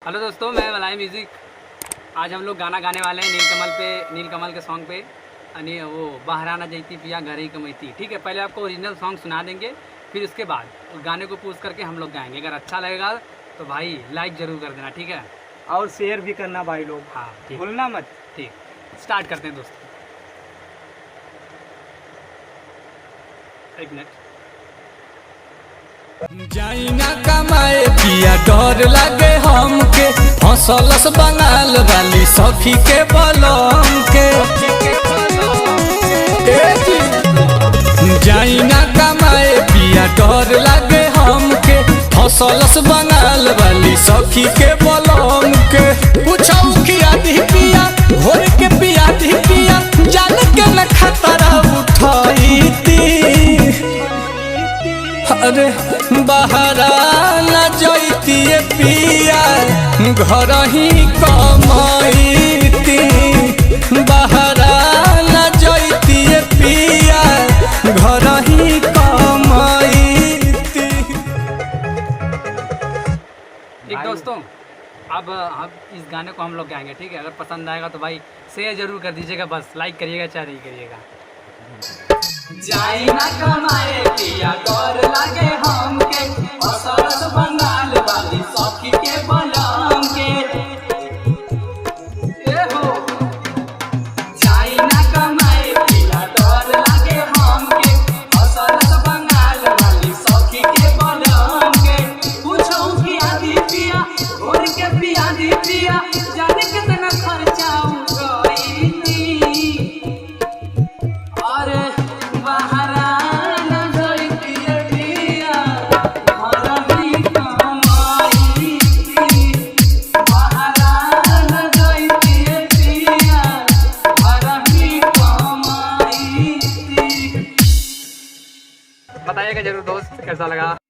Hello दोस्तों, मैं मलाई म्यूज़िक। आज हम लोग गाना गाने वाले हैं नीलकमल के सॉन्ग पे। वो बहराना जैती पिया घर ही कमैती। ठीक है, पहले आपको ओरिजिनल सॉन्ग सुना देंगे, फिर उसके बाद गाने को पूछ करके हम लोग गाएंगे। अगर अच्छा लगेगा तो भाई लाइक ज़रूर कर देना, ठीक है। और शेयर भी करना भाई लोग। हाँ ठीक, भूलना मत। ठीक। स्टार्ट करते हैं दोस्तों, एक मिनट। जाइना कमाए पिया डर लागे हमके, फसलस बंगाल वाली सखी के बलम के। जाइना कमाए पिया डर लागे हमके, फसलस बंगाल वाली सखी के बलम के। पूछऊ किया दी पिया भोर के पिया दी पिया, जान के न खतरा उठाई ती। अरे बहरा न जैती पिया घर ही कमाईती। बहरा न जैती पिया घर ही कमाईती। ठीक दोस्तों, अब इस गाने को हम लोग गाएंगे, ठीक है। अगर पसंद आएगा तो भाई शेयर जरूर कर दीजिएगा, बस लाइक करिएगा चाहे नहीं करिएगा। जाइना कमाए पिया डर लागे हमके, फसलस बंगाल वाली सखी के बलम के। जाइना कमाए पिया डर लागे हमके, फसलस बंगाल वाली सखी के बलम के। पूछऊ कि आदि पिया भोर के पिया दी पिया, जाने कितना खर्चा गईती। अरे बताइएगा जरूर दोस्त कैसा लगा।